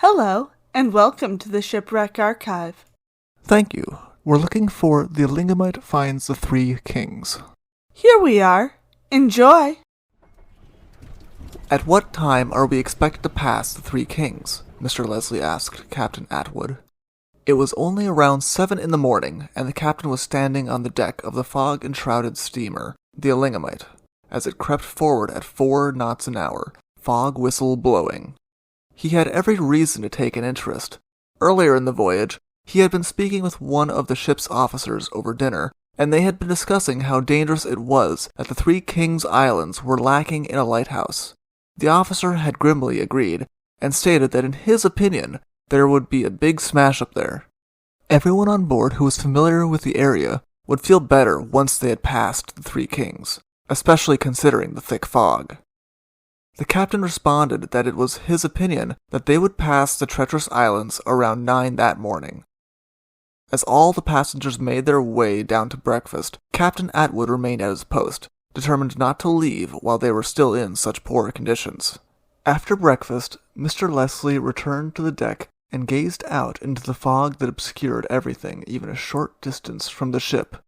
Hello, and welcome to the Shipwreck Archive. Thank you. We're looking for The Elingamite Finds the Three Kings. Here we are. Enjoy! At what time are we expected to pass the Three Kings? Mr. Leslie asked Captain Atwood. It was only around 7 in the morning, and the captain was standing on the deck of the fog-enshrouded steamer, the Elingamite, as it crept forward at 4 knots an hour, fog whistle blowing. He had every reason to take an interest. Earlier in the voyage, he had been speaking with one of the ship's officers over dinner, and they had been discussing how dangerous it was that the Three Kings Islands were lacking in a lighthouse. The officer had grimly agreed, and stated that in his opinion, there would be a big smash up there. Everyone on board who was familiar with the area would feel better once they had passed the Three Kings, especially considering the thick fog. The captain responded that it was his opinion that they would pass the treacherous islands around 9 that morning. As all the passengers made their way down to breakfast, Captain Atwood remained at his post, determined not to leave while they were still in such poor conditions. After breakfast, Mr. Leslie returned to the deck and gazed out into the fog that obscured everything even a short distance from the ship.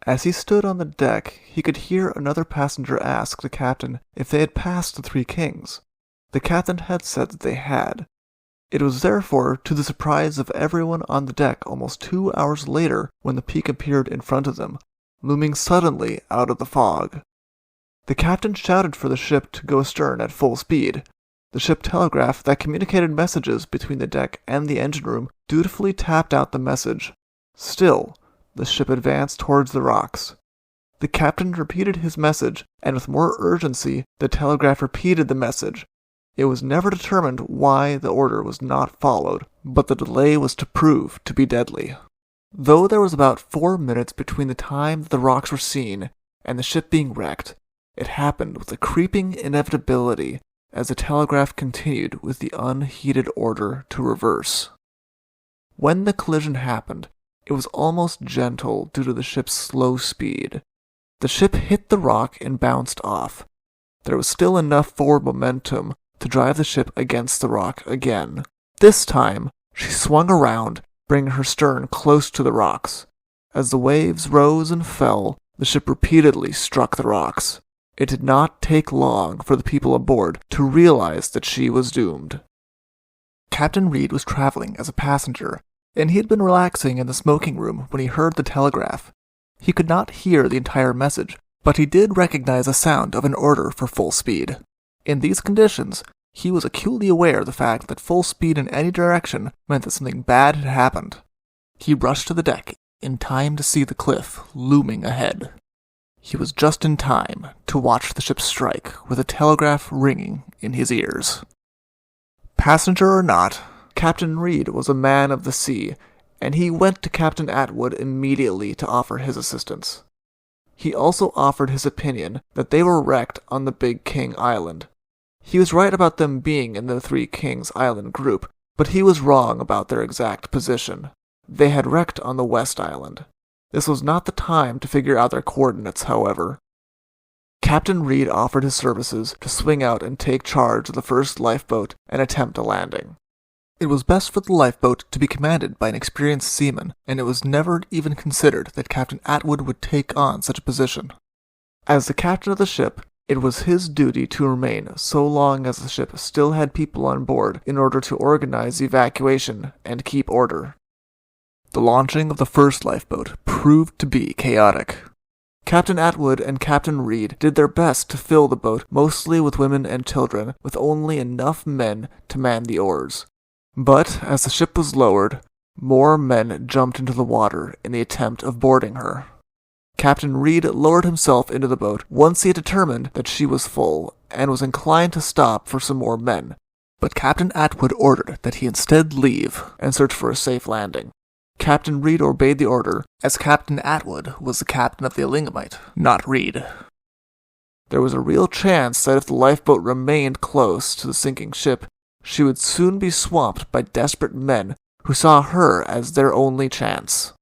As he stood on the deck, he could hear another passenger ask the captain if they had passed the Three Kings. The captain had said that they had. It was therefore to the surprise of everyone on the deck almost 2 hours later when the peak appeared in front of them, looming suddenly out of the fog. The captain shouted for the ship to go astern at full speed. The ship telegraph that communicated messages between the deck and the engine room dutifully tapped out the message. Still, the ship advanced towards the rocks. The captain repeated his message, and with more urgency, the telegraph repeated the message. It was never determined why the order was not followed, but the delay was to prove to be deadly. Though there was about 4 minutes between the time that the rocks were seen and the ship being wrecked, it happened with a creeping inevitability as the telegraph continued with the unheeded order to reverse. When the collision happened, it was almost gentle due to the ship's slow speed. The ship hit the rock and bounced off. There was still enough forward momentum to drive the ship against the rock again. This time, she swung around, bringing her stern close to the rocks. As the waves rose and fell, the ship repeatedly struck the rocks. It did not take long for the people aboard to realize that she was doomed. Captain Reed was traveling as a passenger, and he had been relaxing in the smoking room when he heard the telegraph. He could not hear the entire message, but he did recognize the sound of an order for full speed. In these conditions, he was acutely aware of the fact that full speed in any direction meant that something bad had happened. He rushed to the deck in time to see the cliff looming ahead. He was just in time to watch the ship strike with a telegraph ringing in his ears. Passenger or not, Captain Reed was a man of the sea, and he went to Captain Atwood immediately to offer his assistance. He also offered his opinion that they were wrecked on the Big King Island. He was right about them being in the Three Kings Island group, but he was wrong about their exact position. They had wrecked on the West Island. This was not the time to figure out their coordinates, however. Captain Reed offered his services to swing out and take charge of the first lifeboat and attempt a landing. It was best for the lifeboat to be commanded by an experienced seaman, and it was never even considered that Captain Atwood would take on such a position. As the captain of the ship, it was his duty to remain so long as the ship still had people on board in order to organize the evacuation and keep order. The launching of the first lifeboat proved to be chaotic. Captain Atwood and Captain Reed did their best to fill the boat mostly with women and children, with only enough men to man the oars. But as the ship was lowered, more men jumped into the water in the attempt of boarding her. Captain Reed lowered himself into the boat once he had determined that she was full, and was inclined to stop for some more men. But Captain Atwood ordered that he instead leave and search for a safe landing. Captain Reed obeyed the order, as Captain Atwood was the captain of the Elingamite, not Reed. There was a real chance that if the lifeboat remained close to the sinking ship, she would soon be swamped by desperate men who saw her as their only chance.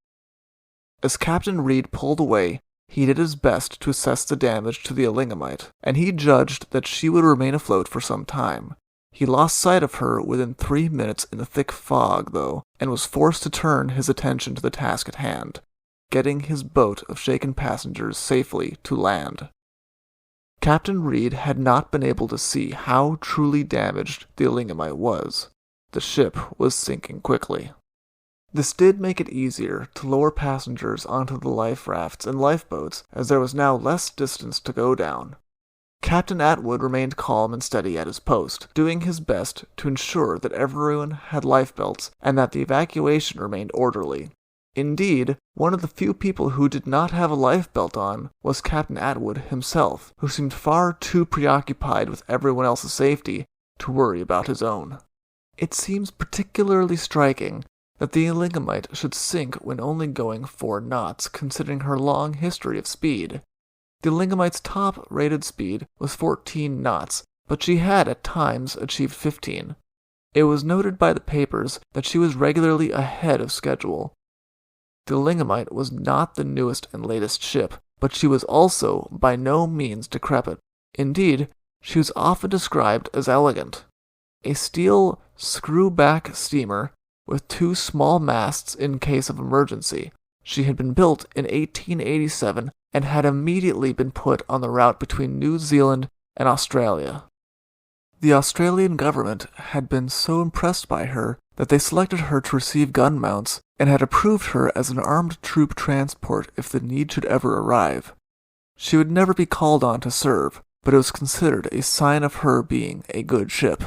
As Captain Reed pulled away, he did his best to assess the damage to the Elingamite, and he judged that she would remain afloat for some time. He lost sight of her within 3 minutes in the thick fog, though, and was forced to turn his attention to the task at hand, getting his boat of shaken passengers safely to land. Captain Reed had not been able to see how truly damaged the Elingamite was. The ship was sinking quickly. This did make it easier to lower passengers onto the life rafts and lifeboats, as there was now less distance to go down. Captain Atwood remained calm and steady at his post, doing his best to ensure that everyone had lifebelts and that the evacuation remained orderly. Indeed, one of the few people who did not have a lifebelt on was Captain Atwood himself, who seemed far too preoccupied with everyone else's safety to worry about his own. It seems particularly striking that the Elingamite should sink when only going 4 knots, considering her long history of speed. The Elingamite's top-rated speed was 14 knots, but she had at times achieved 15. It was noted by the papers that she was regularly ahead of schedule. The Elingamite was not the newest and latest ship, but she was also by no means decrepit. Indeed, she was often described as elegant. A steel screw-back steamer with 2 small masts in case of emergency. She had been built in 1887 and had immediately been put on the route between New Zealand and Australia. The Australian government had been so impressed by her that they selected her to receive gun mounts and had approved her as an armed troop transport if the need should ever arrive. She would never be called on to serve, but it was considered a sign of her being a good ship.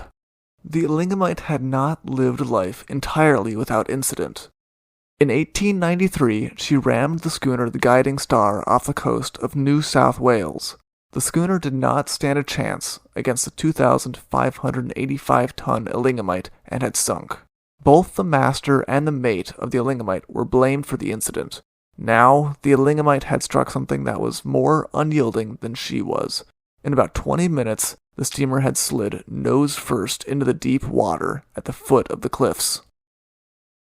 The Elingamite had not lived life entirely without incident. In 1893, she rammed the schooner the Guiding Star off the coast of New South Wales. The schooner did not stand a chance against the 2,585-ton Elingamite and had sunk. Both the master and the mate of the Elingamite were blamed for the incident. Now, the Elingamite had struck something that was more unyielding than she was. In about 20 minutes, the steamer had slid nose first into the deep water at the foot of the cliffs.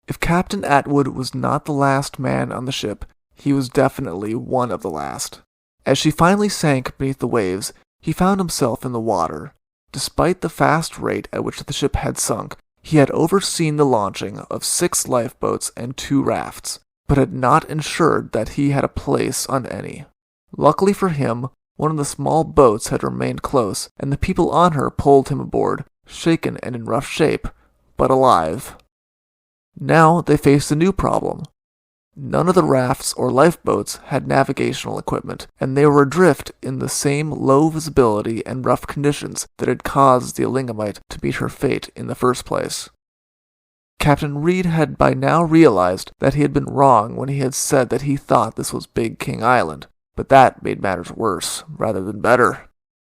If Captain Atwood was not the last man on the ship, he was definitely one of the last. As she finally sank beneath the waves, he found himself in the water. Despite the fast rate at which the ship had sunk, he had overseen the launching of 6 lifeboats and 2 rafts, but had not ensured that he had a place on any. Luckily for him, one of the small boats had remained close, and the people on her pulled him aboard, shaken and in rough shape, but alive. Now they faced a new problem. None of the rafts or lifeboats had navigational equipment, and they were adrift in the same low visibility and rough conditions that had caused the Elingamite to meet her fate in the first place. Captain Reed had by now realized that he had been wrong when he had said that he thought this was Big King Island, but that made matters worse rather than better.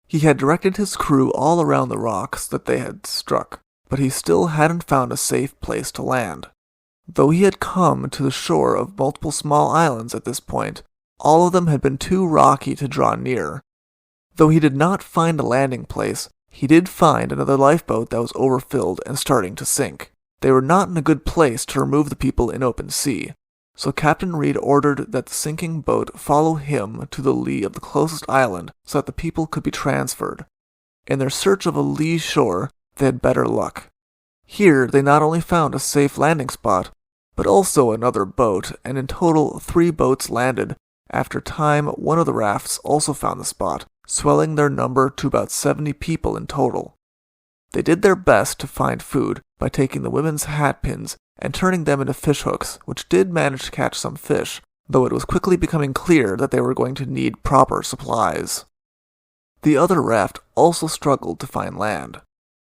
He had directed his crew all around the rocks that they had struck, but he still hadn't found a safe place to land. Though he had come to the shore of multiple small islands at this point, all of them had been too rocky to draw near. Though he did not find a landing place, he did find another lifeboat that was overfilled and starting to sink. They were not in a good place to remove the people in open sea, so Captain Reed ordered that the sinking boat follow him to the lee of the closest island so that the people could be transferred. In their search of a lee shore, they had better luck. Here they not only found a safe landing spot, but also another boat, and in total 3 boats landed. After time, one of the rafts also found the spot, swelling their number to about 70 people in total. They did their best to find food by taking the women's hat pins and turning them into fish hooks, which did manage to catch some fish, though it was quickly becoming clear that they were going to need proper supplies. The other raft also struggled to find land.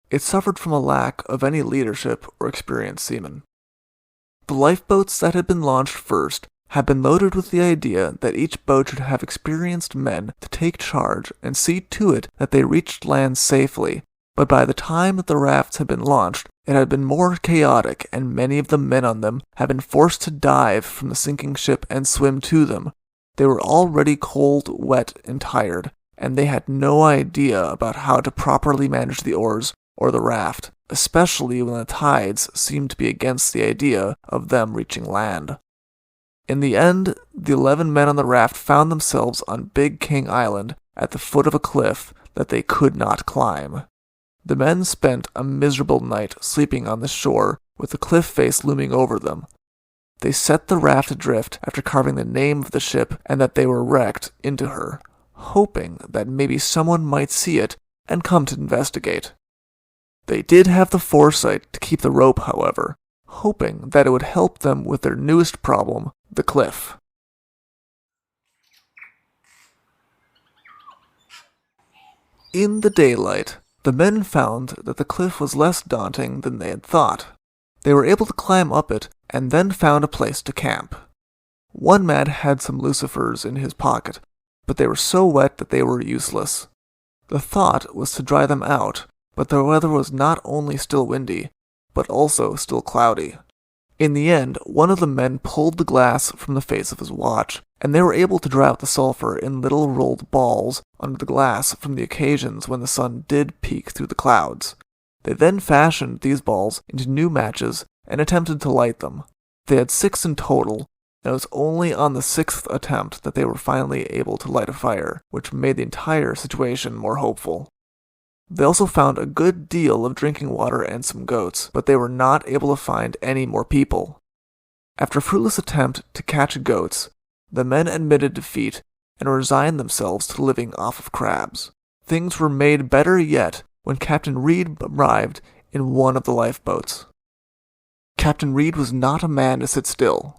It suffered from a lack of any leadership or experienced seamen. The lifeboats that had been launched first had been loaded with the idea that each boat should have experienced men to take charge and see to it that they reached land safely, but by the time that the rafts had been launched, it had been more chaotic, and many of the men on them had been forced to dive from the sinking ship and swim to them. They were already cold, wet, and tired, and they had no idea about how to properly manage the oars or the raft, especially when the tides seemed to be against the idea of them reaching land. In the end, the 11 men on the raft found themselves on Big King Island at the foot of a cliff that they could not climb. The men spent a miserable night sleeping on the shore with the cliff face looming over them. They set the raft adrift after carving the name of the ship and that they were wrecked into her, hoping that maybe someone might see it and come to investigate. They did have the foresight to keep the rope, however, hoping that it would help them with their newest problem, the cliff. In the daylight, the men found that the cliff was less daunting than they had thought. They were able to climb up it and then found a place to camp. One man had some lucifers in his pocket, but they were so wet that they were useless. The thought was to dry them out, but the weather was not only still windy, but also still cloudy. In the end, one of the men pulled the glass from the face of his watch, and they were able to dry out the sulfur in little rolled balls under the glass from the occasions when the sun did peek through the clouds. They then fashioned these balls into new matches and attempted to light them. They had 6 in total, and it was only on the 6th attempt that they were finally able to light a fire, which made the entire situation more hopeful. They also found a good deal of drinking water and some goats, but they were not able to find any more people. After a fruitless attempt to catch goats, the men admitted defeat and resigned themselves to living off of crabs. Things were made better yet when Captain Reed arrived in one of the lifeboats. Captain Reed was not a man to sit still.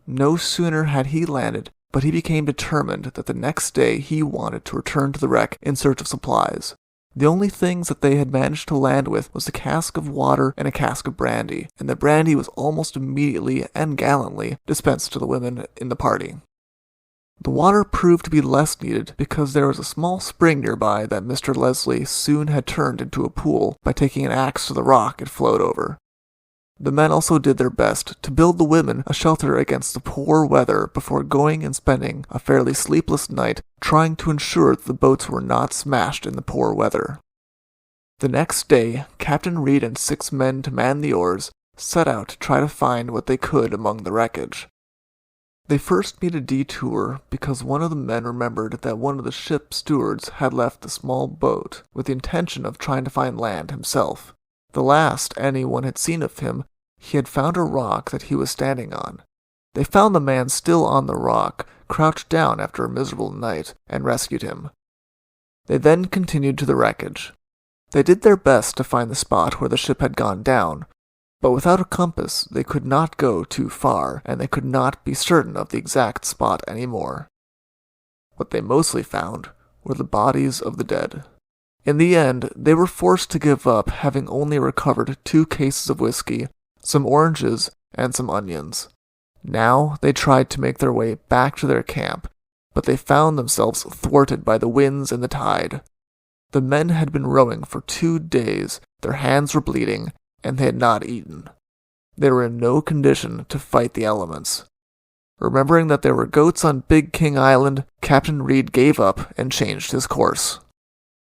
No sooner had he landed, but he became determined that the next day he wanted to return to the wreck in search of supplies. The only things that they had managed to land with was a cask of water and a cask of brandy, and the brandy was almost immediately and gallantly dispensed to the women in the party. The water proved to be less needed because there was a small spring nearby that Mr. Leslie soon had turned into a pool by taking an axe to the rock it flowed over. The men also did their best to build the women a shelter against the poor weather before going and spending a fairly sleepless night trying to ensure that the boats were not smashed in the poor weather. The next day, Captain Reed and 6 men to man the oars set out to try to find what they could among the wreckage. They first made a detour because one of the men remembered that one of the ship's stewards had left the small boat with the intention of trying to find land himself. The last anyone had seen of him, he had found a rock that he was standing on. They found the man still on the rock, crouched down after a miserable night, and rescued him. They then continued to the wreckage. They did their best to find the spot where the ship had gone down, but without a compass they could not go too far, and they could not be certain of the exact spot anymore. What they mostly found were the bodies of the dead. In the end, they were forced to give up, having only recovered 2 cases of whiskey, some oranges, and some onions. Now they tried to make their way back to their camp, but they found themselves thwarted by the winds and the tide. The men had been rowing for 2 days, their hands were bleeding, and they had not eaten. They were in no condition to fight the elements. Remembering that there were goats on Big King Island, Captain Reed gave up and changed his course.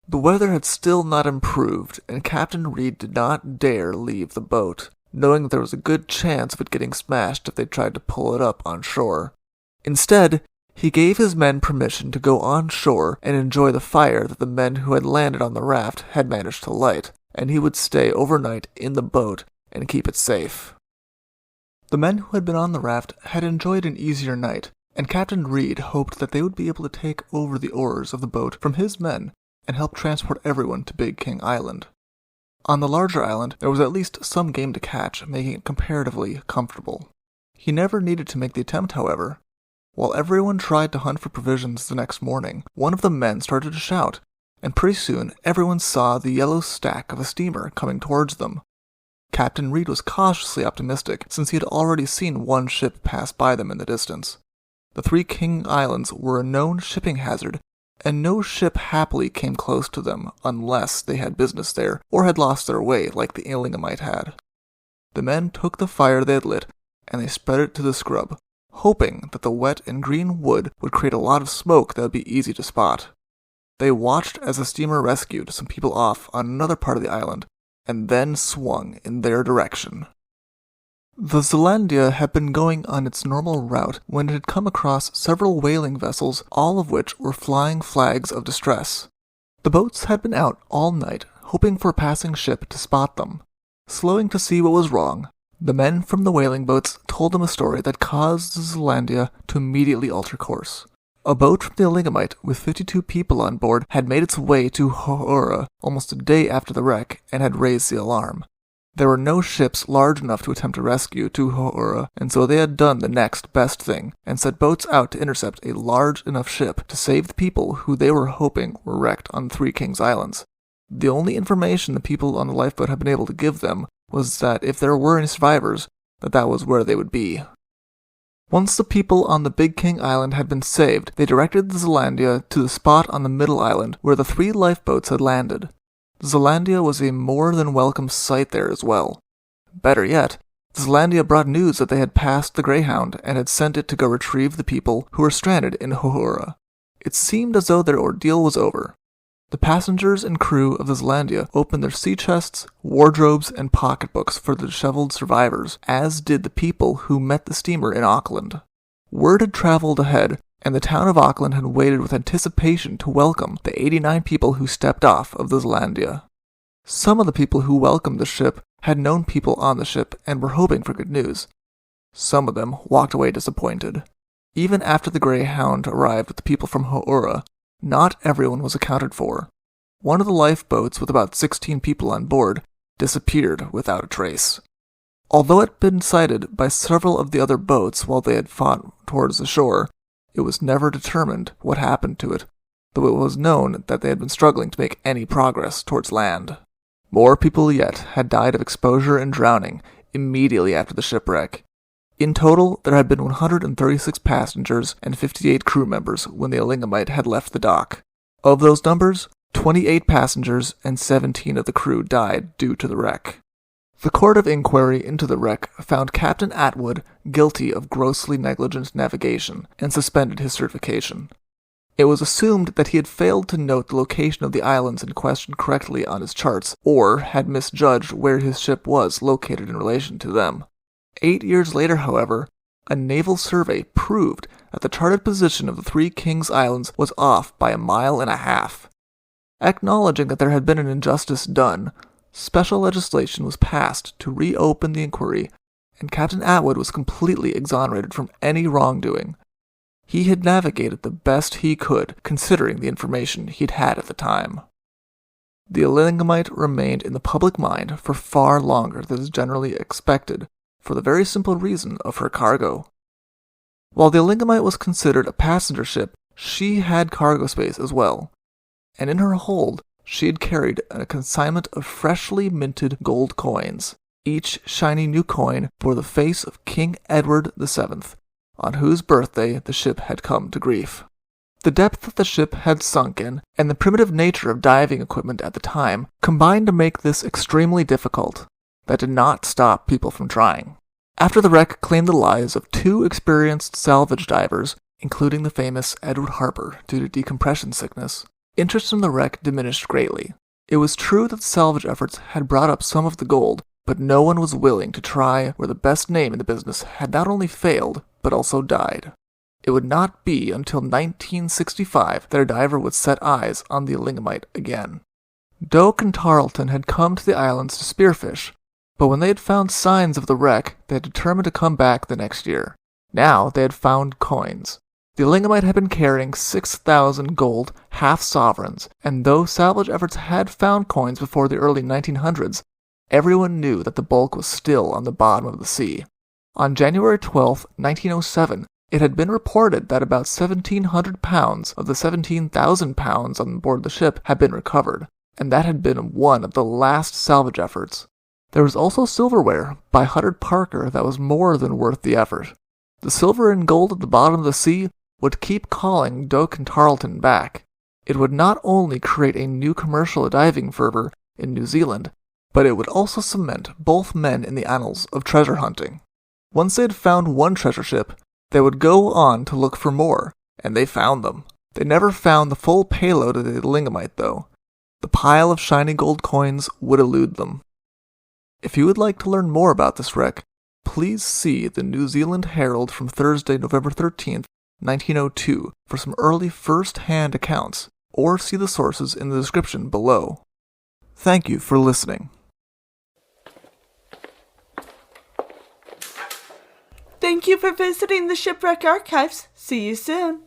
The weather had still not improved, and Captain Reed did not dare leave the boat, knowing that there was a good chance of it getting smashed if they tried to pull it up on shore. Instead, he gave his men permission to go on shore and enjoy the fire that the men who had landed on the raft had managed to light, and he would stay overnight in the boat and keep it safe. The men who had been on the raft had enjoyed an easier night, and Captain Reed hoped that they would be able to take over the oars of the boat from his men and help transport everyone to Big King Island. On the larger island, there was at least some game to catch, making it comparatively comfortable. He never needed to make the attempt, however. While everyone tried to hunt for provisions the next morning, one of the men started to shout, and pretty soon everyone saw the yellow stack of a steamer coming towards them. Captain Reed was cautiously optimistic, since he had already seen one ship pass by them in the distance. The 3 King Islands were a known shipping hazard, and no ship happily came close to them unless they had business there or had lost their way like the Elingamite had. The men took the fire they had lit, and they spread it to the scrub, hoping that the wet and green wood would create a lot of smoke that would be easy to spot. They watched as the steamer rescued some people off on another part of the island, and then swung in their direction. The Zealandia had been going on its normal route when it had come across several whaling vessels, all of which were flying flags of distress. The boats had been out all night, hoping for a passing ship to spot them. Slowing to see what was wrong, the men from the whaling boats told them a story that caused the Zealandia to immediately alter course. A boat from the Elingamite with 52 people on board had made its way to Ho'ora almost a day after the wreck and had raised the alarm. There were no ships large enough to attempt a rescue to Ho'ora, and so they had done the next best thing and set boats out to intercept a large enough ship to save the people who they were hoping were wrecked on Three Kings Islands. The only information the people on the lifeboat had been able to give them was that if there were any survivors, that was where they would be. Once the people on the Big King Island had been saved, they directed the Zealandia to the spot on the middle island where the 3 lifeboats had landed. The Zealandia was a more than welcome sight there as well. Better yet, the Zealandia brought news that they had passed the Greyhound and had sent it to go retrieve the people who were stranded in Ho'ora. It seemed as though their ordeal was over. The passengers and crew of the Zealandia opened their sea chests, wardrobes, and pocketbooks for the disheveled survivors, as did the people who met the steamer in Auckland. Word had traveled ahead, and the town of Auckland had waited with anticipation to welcome the 89 people who stepped off of the Zealandia. Some of the people who welcomed the ship had known people on the ship and were hoping for good news. Some of them walked away disappointed. Even after the Greyhound arrived with the people from Ho'ora, not everyone was accounted for. One of the lifeboats with about 16 people on board disappeared without a trace. Although it had been sighted by several of the other boats while they had fought towards the shore, it was never determined what happened to it, though it was known that they had been struggling to make any progress towards land. More people yet had died of exposure and drowning immediately after the shipwreck. In total, there had been 136 passengers and 58 crew members when the Elingamite had left the dock. Of those numbers, 28 passengers and 17 of the crew died due to the wreck. The court of inquiry into the wreck found Captain Atwood guilty of grossly negligent navigation and suspended his certification. It was assumed that he had failed to note the location of the islands in question correctly on his charts, or had misjudged where his ship was located in relation to them. 8 years later, however, a naval survey proved that the charted position of the Three Kings Islands was off by 1.5 miles. Acknowledging that there had been an injustice done, special legislation was passed to reopen the inquiry, and Captain Atwood was completely exonerated from any wrongdoing. He had navigated the best he could, considering the information he'd had at the time. The Elingamite remained in the public mind for far longer than is generally expected, for the very simple reason of her cargo. While the Elingamite was considered a passenger ship, she had cargo space as well, and in her hold she had carried a consignment of freshly minted gold coins. Each shiny new coin bore the face of King Edward VII, on whose birthday the ship had come to grief. The depth that the ship had sunk in, and the primitive nature of diving equipment at the time, combined to make this extremely difficult. That did not stop people from trying. After the wreck claimed the lives of 2 experienced salvage divers, including the famous Edward Harper due to decompression sickness, interest in the wreck diminished greatly. It was true that the salvage efforts had brought up some of the gold, but no one was willing to try where the best name in the business had not only failed, but also died. It would not be until 1965 that a diver would set eyes on the Elingamite again. Doak and Tarleton had come to the islands to spearfish, but when they had found signs of the wreck, they had determined to come back the next year. Now they had found coins. The Elingamite had been carrying 6,000 gold half-sovereigns, and though salvage efforts had found coins before the early 1900s, everyone knew that the bulk was still on the bottom of the sea. On January 12, 1907, it had been reported that about 1,700 pounds of the 17,000 pounds on board the ship had been recovered, and that had been one of the last salvage efforts. There was also silverware by Huddard Parker that was more than worth the effort. The silver and gold at the bottom of the sea would keep calling Doak and Tarleton back. It would not only create a new commercial diving fervor in New Zealand, but it would also cement both men in the annals of treasure hunting. Once they had found one treasure ship, they would go on to look for more, and they found them. They never found the full payload of the Elingamite, though. The pile of shiny gold coins would elude them. If you would like to learn more about this wreck, please see the New Zealand Herald from Thursday, November 13th, 1902 for some early first-hand accounts, or see the sources in the description below. Thank you for listening. Thank you for visiting the Shipwreck Archives. See you soon.